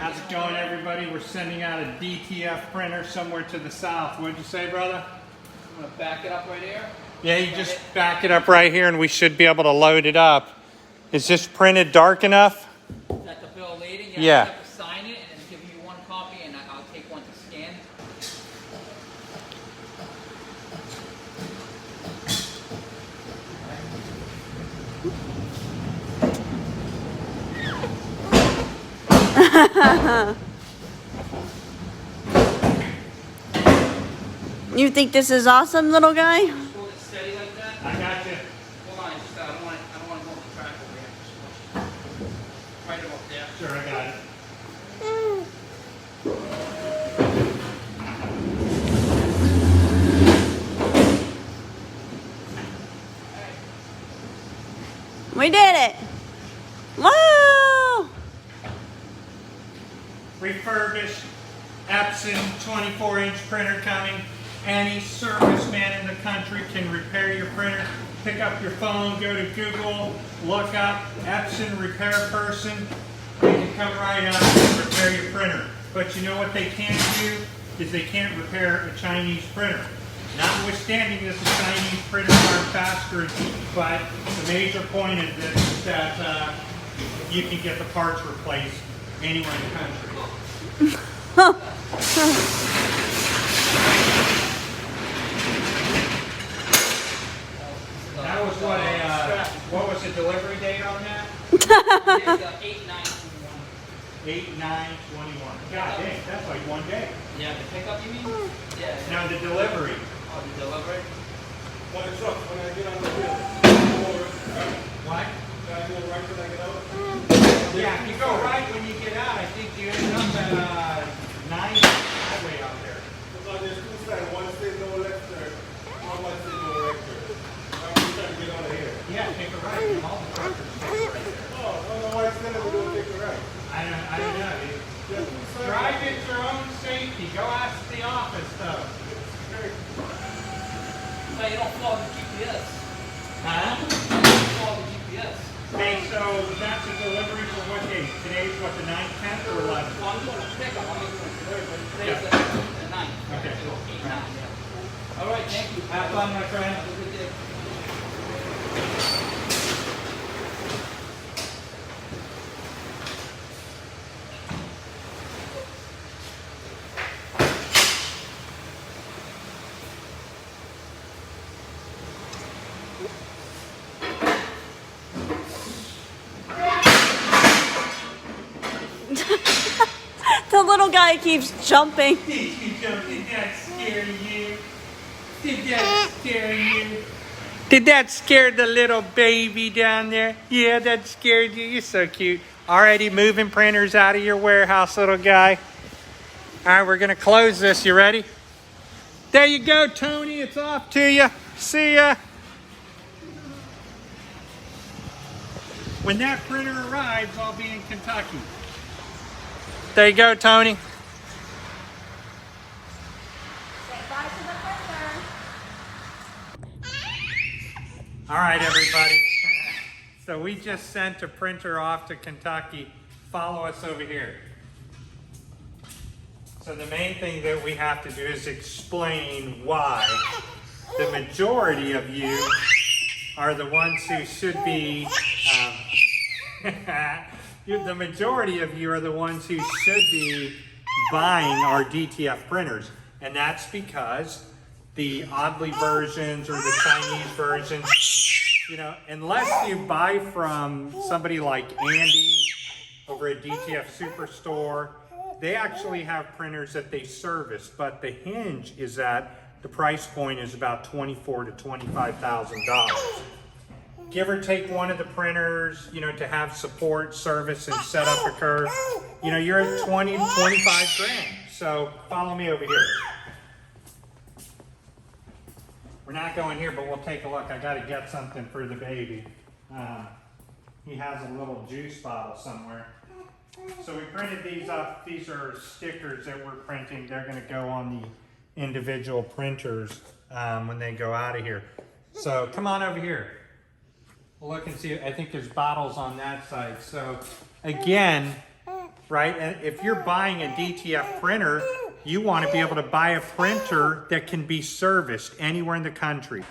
How's it going, everybody? We're sending out a DTF printer somewhere to the south. What'd you say, brother? I'm going to back it up right here. Yeah, you just back it up right here and we should be able to load it up. Is this printed dark enough? Is that the bill of lading? Yeah. You have to sign it and give me one copy and I'll take one to scan. You think this is awesome, little guy? Hold it steady like that. I got you. Hold on, just, I don't want to go off the track over here. Just right about there. Sure, I got it. We did it! Whoa! Refurbished Epson 24-inch printer coming. Any serviceman in the country can repair your printer. Pick up your phone, go to Google, look up Epson repair person. They can come right out and repair your printer. But you know what they can't do? Is they can't repair a Chinese printer. Notwithstanding this, the Chinese printers are faster, but the major point of this is that you can get the parts replaced anywhere in the country. That was what was the delivery date on that? It's 8/9/21. 8/9/21. God dang, that's like one day. Yeah, the pickup you mean? Yeah. Now the delivery. Oh, the delivery? On the truck, when I get on the wheel. What? Can I go right when I get out? Yeah, if you go right when you get out, I think you end up at 9 highway out there. Because on this two side, one says no left turn, one says no right turn. I'm just trying to get out of here. Yeah, take a right. All the truckers take a right there. Oh, I don't know why it's telling me don't take the right. I don't know. Yeah, two sides. Drive at your own safety. Go ask the office though. No, you don't follow the GPS. Huh? You don't follow the GPS. Okay, so that's a delivery for what date? Today's what, the 9th, 10th, or 11th? Well, I'm doing a pickup. I'm doing a delivery, but today's Yeah. the 9th. Okay. So 8/9, yeah. All right, thank you. Have fun, my friend. Have a good day. The little guy keeps jumping. Did that scare you? Did that scare you? Did that scare the little baby down there? Yeah, that scared you. You're so cute. Already moving printers out of your warehouse, little guy. All right, we're going to close this. You ready? There you go, Tony. It's off to you. See ya. When that printer arrives, I'll be in Kentucky. There you go, Tony. All right, everybody. So we just sent a printer off to Kentucky. Follow us over here. So the main thing that we have to do is explain why the majority of you are the ones who should be, the majority of you are the ones who should be buying our DTF printers. And that's because the Oddly versions or the Chinese versions, you know, unless you buy from somebody like Andy over at DTF Superstore, they actually have printers that they service, but the hinge is at the price point is about $24,000 to $25,000. Give or take one of the printers, you know, to have support, service, and setup occur, you know, you're at 20, 25 grand. So follow me over here. We're not going here, but we'll take a look. I got to get something for the baby. He has a little juice bottle somewhere. So we printed these up. These are stickers that we're printing. They're going to go on the individual printers when they go out of here. So come on over here. We'll look and see. I think there's bottles on that side. So again, right? And if you're buying a DTF printer, you want to be able to buy a printer that can be serviced anywhere in the country.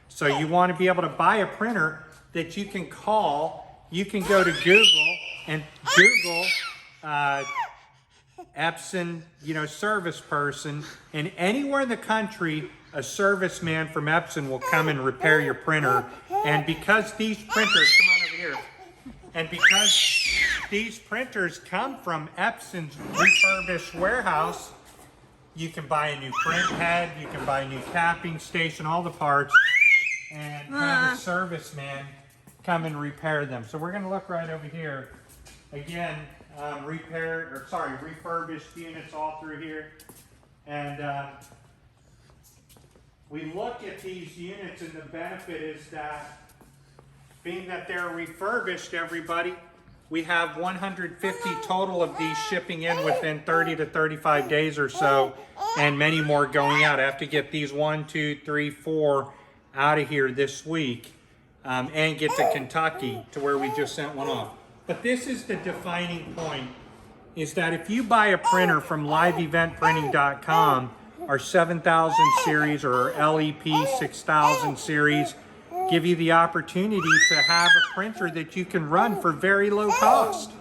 So you want to be able to buy a printer that you can call. You can go to Google and Google Epson, service person, and anywhere in the country, a serviceman from Epson will come and repair your printer. And because these printers, come on over here, and because these printers come from Epson's refurbished warehouse, you can buy a new print head, you can buy a new capping station, all the parts, and have a serviceman come and repair them. So we're going to look right over here. Again, refurbished units all through here. And we look at these units, and the benefit is that being that they're refurbished, everybody, we have 150 total of these shipping in within 30 to 35 days or so, and many more going out. I have to get these 1, 2, 3, 4 out of here this week and get to Kentucky to where we just sent one off. But this is the defining point, is that if you buy a printer from liveeventprinting.com, our 7000 series or our LEP 6000 series, give you the opportunity to have a printer that you can run for very low cost.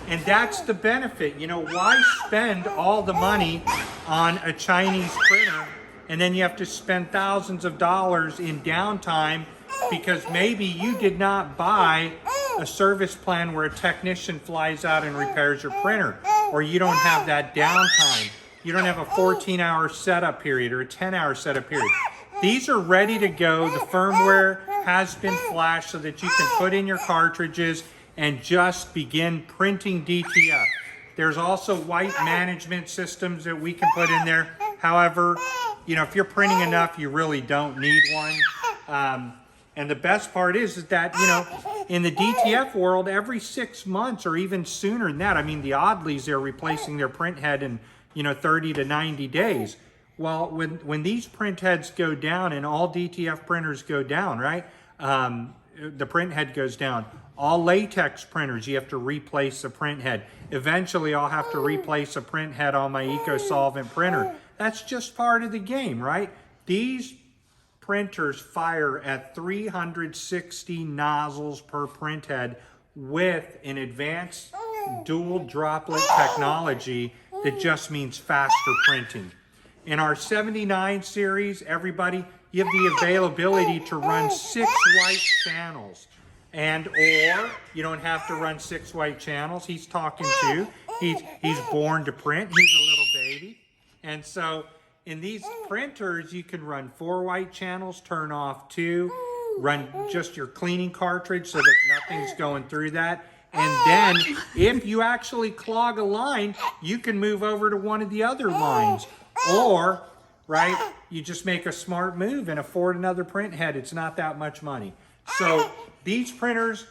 And that's the benefit. Why spend all the money on a Chinese printer and then you have to spend thousands of dollars in downtime because maybe you did not buy a service plan where a technician flies out and repairs your printer, or you don't have that downtime. You don't have a 14-hour setup period or a 10-hour setup period. These are ready to go. The firmware has been flashed so that you can put in your cartridges and just begin printing DTF. There's also white management systems that we can put in there. However, if you're printing enough, you really don't need one. And the best part is that, in the DTF world, every 6 months or even sooner than that, the Oddleys, they're replacing their print head in, 30 to 90 days. Well, when these print heads go down, and all DTF printers go down, right? The print head goes down. All latex printers, you have to replace the print head. Eventually, I'll have to replace a print head on my eco-solvent printer. That's just part of the game, right? These printers fire at 360 nozzles per print head with an advanced dual droplet technology that just means faster printing. In our 79 series, everybody, you have the availability to run 6 white channels. Or you don't have to run 6 white channels. He's talking to. He's born to print. He's a little baby. And so in these printers, you can run 4 white channels, turn off 2, run just your cleaning cartridge so that nothing's going through that. And then if you actually clog a line, you can move over to one of the other lines. Or, right, you just make a smart move and afford another print head. It's not that much money. So these printers,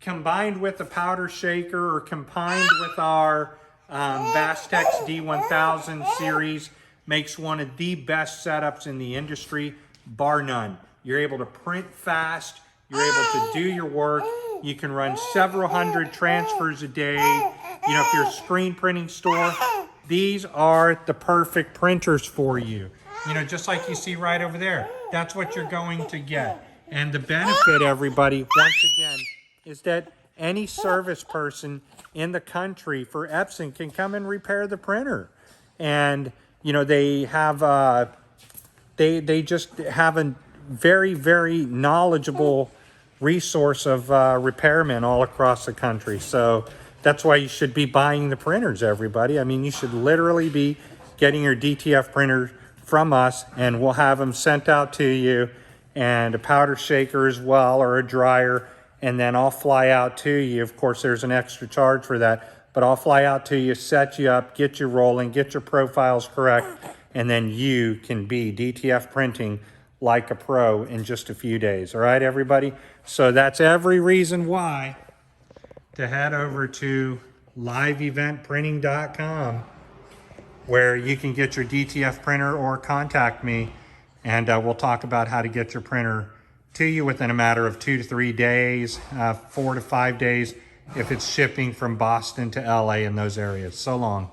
combined with the powder shaker or combined with our Vastex D1000 series, makes one of the best setups in the industry, bar none. You're able to print fast. You're able to do your work. You can run several hundred transfers a day. If you're a screen printing store, these are the perfect printers for you. Just like you see right over there. That's what you're going to get. And the benefit, everybody, once again, is that any service person in the country for Epson can come and repair the printer. And, they have, they just have a very, very knowledgeable resource of repairmen all across the country. So that's why you should be buying the printers, everybody. You should literally be getting your DTF printer from us, and we'll have them sent out to you, and a powder shaker as well, or a dryer, and then I'll fly out to you. Of course, there's an extra charge for that, but I'll fly out to you, set you up, get you rolling, get your profiles correct, and then you can be DTF printing like a pro in just a few days. All right, everybody? So that's every reason why to head over to liveeventprinting.com, where you can get your DTF printer, or contact me, and we'll talk about how to get your printer to you within a matter of 2 to 3 days, 4 to 5 days, if it's shipping from Boston to LA and those areas. So long.